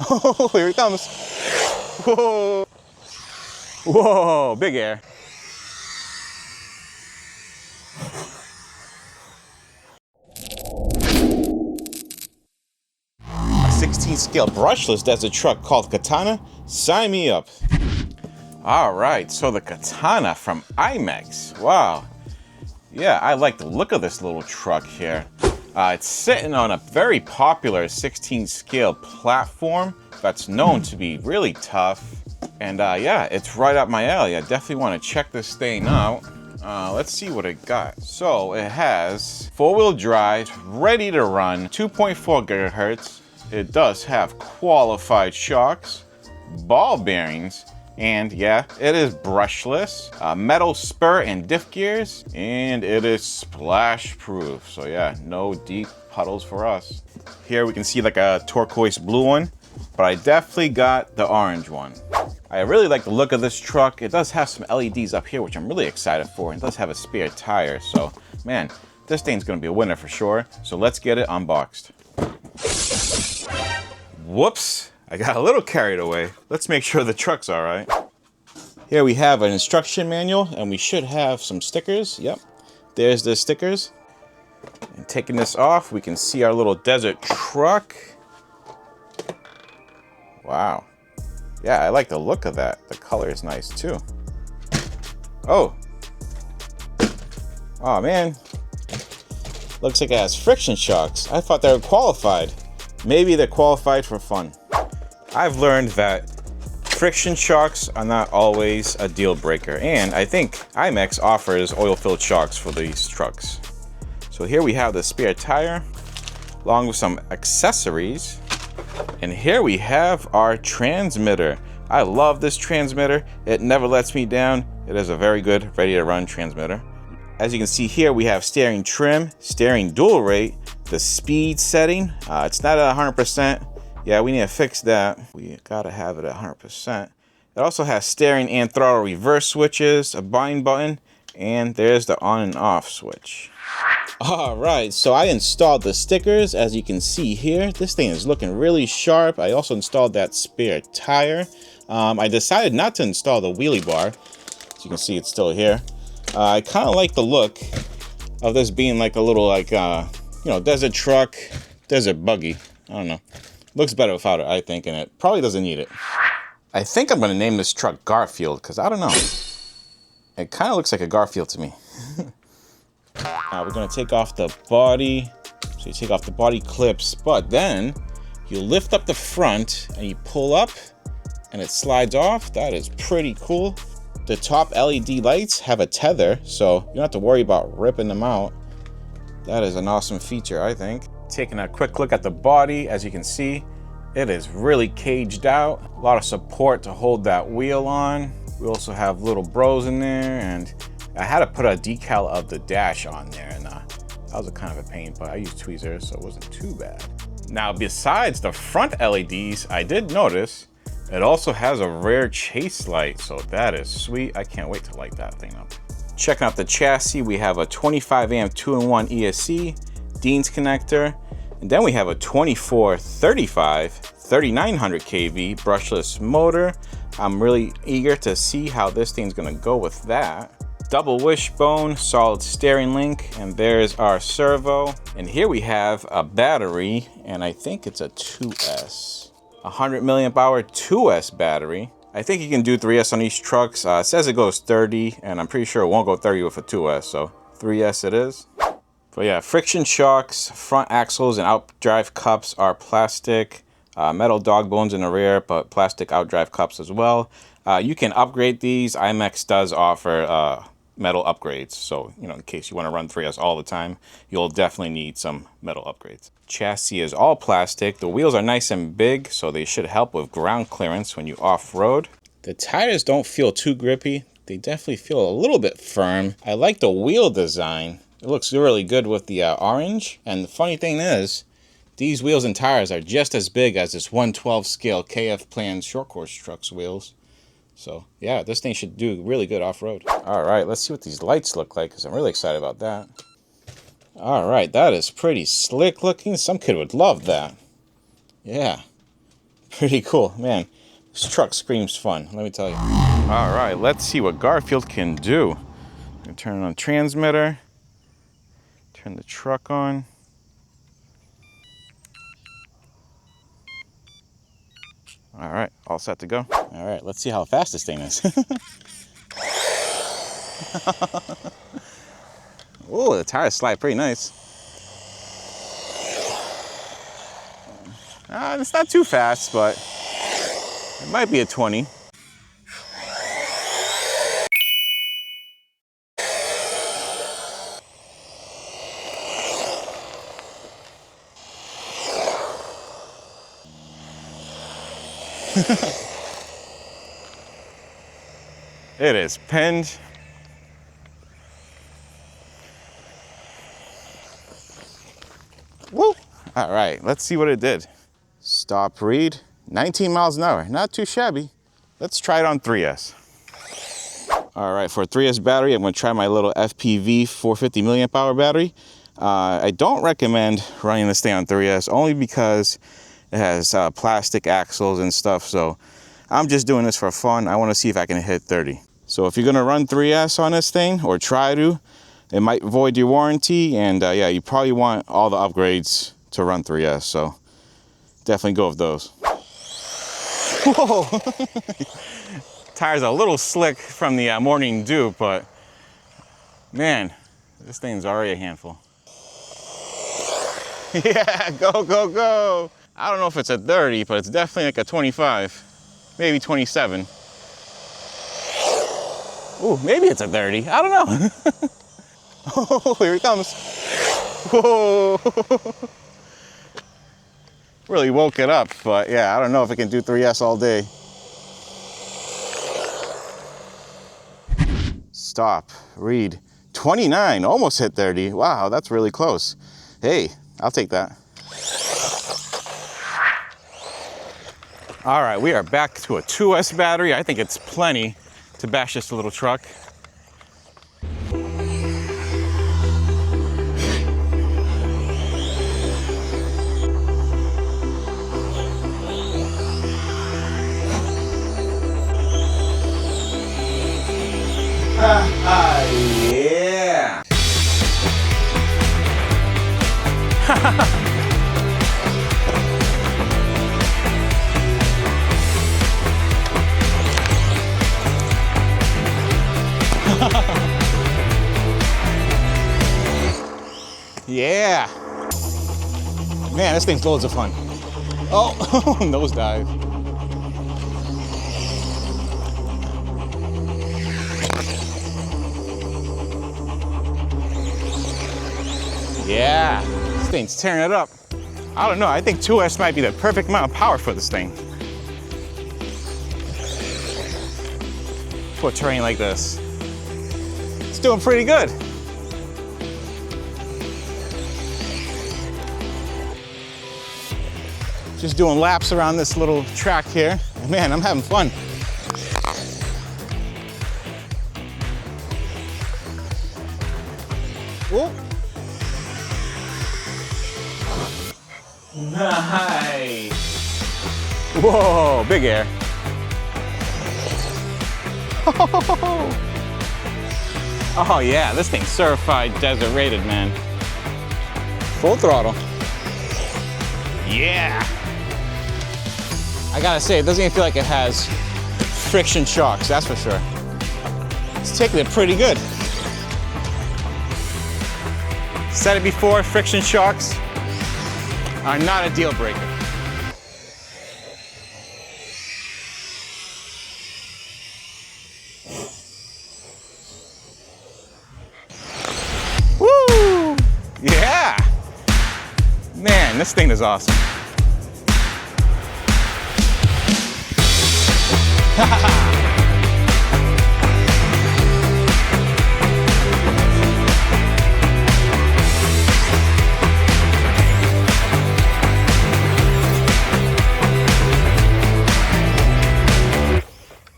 Oh, here he comes. Whoa. Whoa, big air. A 16 scale brushless desert truck called Katana. Sign me up. All right, so the Katana from IMEX. Wow. Yeah, I like the look of this little truck here. It's sitting on a very popular 16 scale platform that's known to be really tough. And yeah, it's right up my alley. I definitely want to check this thing out. Let's see what it got. So it has 4-wheel drive, ready to run, 2.4 gigahertz. It does have qualified shocks, ball bearings, and yeah, it is brushless, metal spur and diff gears, and it is splash proof. So yeah, no deep puddles for us. Here we can see like a turquoise blue one, but I definitely got the orange one. I really like the look of this truck. It does have some LEDs up here, which I'm really excited for. It does have a spare tire, so man, this thing's gonna be a winner for sure. So let's get it unboxed. Whoops, I got a little carried away. Let's make sure the truck's all right. Here we have an instruction manual, and we should have some stickers. Yep, there's the stickers. And taking this off, we can see our little desert truck. Wow. Yeah, I like the look of that. The color is nice too. Oh. Oh man. Looks like it has friction shocks. I thought they were qualified. Maybe they're qualified for fun. I've learned that friction shocks are not always a deal breaker, and I think IMEX offers oil-filled shocks for these trucks. So here we have the spare tire, along with some accessories. And here we have our transmitter. I love this transmitter. It never lets me down. It is a very good, ready-to-run transmitter. As you can see here, we have steering trim, steering dual rate, the speed setting. It's not at 100%. Yeah, we need to fix that. We gotta have it at 100%. It also has steering and throttle reverse switches, a bind button, and there's the on and off switch. All right, so I installed the stickers. As you can see here, this thing is looking really sharp. I also installed that spare tire. I decided not to install the wheelie bar. As you can see, it's still here. I kind of like the look of this being like a little desert truck, desert buggy. I don't know. Looks better without it, I think, and it probably doesn't need it. I think I'm gonna name this truck Garfield, because I don't know. It kind of looks like a Garfield to me. We're gonna take off the body. So you take off the body clips, but then you lift up the front and you pull up and it slides off. That is pretty cool. The top LED lights have a tether, so you don't have to worry about ripping them out. That is an awesome feature, I think. Taking a quick look at the body, as you can see, it is really caged out. A lot of support to hold that wheel on. We also have little bros in there, and I had to put a decal of the dash on there, and that was a kind of a pain, but I used tweezers, so it wasn't too bad. Now, besides the front LEDs, I did notice it also has a rear chase light, so that is sweet. I can't wait to light that thing up. Checking out the chassis, we have a 25 amp 2-in-1 ESC, Dean's connector, and then we have a 2435 3900 kV brushless motor. I'm really eager to see how this thing's gonna go with that. Double wishbone, solid steering link, and there's our servo. And here we have a battery, and I think it's a 2S. 100 milliamp hour 2S battery. I think you can do 3S on these trucks. It says it goes 30, and I'm pretty sure it won't go 30 with a 2S, so 3S it is. But yeah, friction shocks, front axles and outdrive cups are plastic. Metal dog bones in the rear, but plastic outdrive cups as well. You can upgrade these. IMEX does offer metal upgrades, so in case you want to run 3S all the time, you'll definitely need some metal upgrades. Chassis is all plastic. The wheels are nice and big, so they should help with ground clearance when you off-road. The tires don't feel too grippy. They definitely feel a little bit firm. I like the wheel design. It looks really good with the orange. And the funny thing is, these wheels and tires are just as big as this 1/12 scale KF Plans short course trucks wheels. So yeah, this thing should do really good off-road. All right, let's see what these lights look like, because I'm really excited about that. All right, that is pretty slick looking. Some kid would love that. Yeah, Pretty cool, man. This truck screams fun, let me tell you. All right, let's see what Garfield can do. I'm gonna turn on the transmitter, turn the truck on. All right, all set to go. All right, let's see how fast this thing is. Oh, the tires slide pretty nice. It's not too fast, but it might be a 20. It is pinned. Woo! All right, let's see what it did. Stop read, 19 miles an hour, not too shabby. Let's try it on 3S. All right, for a 3S battery, I'm gonna try my little FPV 450 milliamp hour battery. I don't recommend running this thing on 3S only because it has plastic axles and stuff, so I'm just doing this for fun. I wanna see if I can hit 30. So if you're gonna run 3S on this thing, or try to, it might void your warranty, and yeah, you probably want all the upgrades to run 3S, so definitely go with those. Whoa! Tires a little slick from the morning dew, but man, this thing's already a handful. Yeah, go, go, go! I don't know if it's a 30, but it's definitely like a 25, maybe 27. Ooh, maybe it's a 30, I don't know. Oh, here he comes. Whoa! Really woke it up, but yeah, I don't know if it can do 3S all day. Stop, read. 29, almost hit 30. Wow, that's really close. Hey, I'll take that. All right, we are back to a 2S battery. I think it's plenty to bash this little truck. Yeah! Yeah! Man, this thing's loads of fun. Oh, nosedive. Yeah, this thing's tearing it up. I don't know, I think 2S might be the perfect amount of power for this thing. For terrain like this. It's doing pretty good. Just doing laps around this little track here. Man, I'm having fun. Whoa. Nice. Whoa, big air. Oh yeah, this thing's certified desert rated, man. Full throttle. Yeah. I gotta say, it doesn't even feel like it has friction shocks, that's for sure. It's taking it pretty good. Said it before, friction shocks are not a deal breaker. Woo! Yeah! Man, this thing is awesome.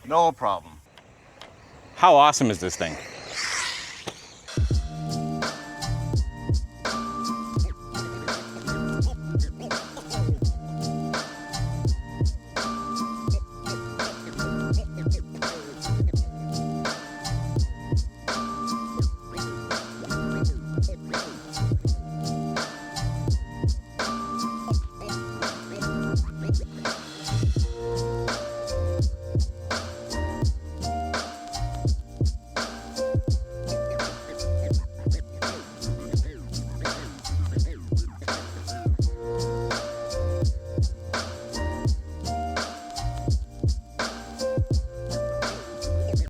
No problem. How awesome is this thing?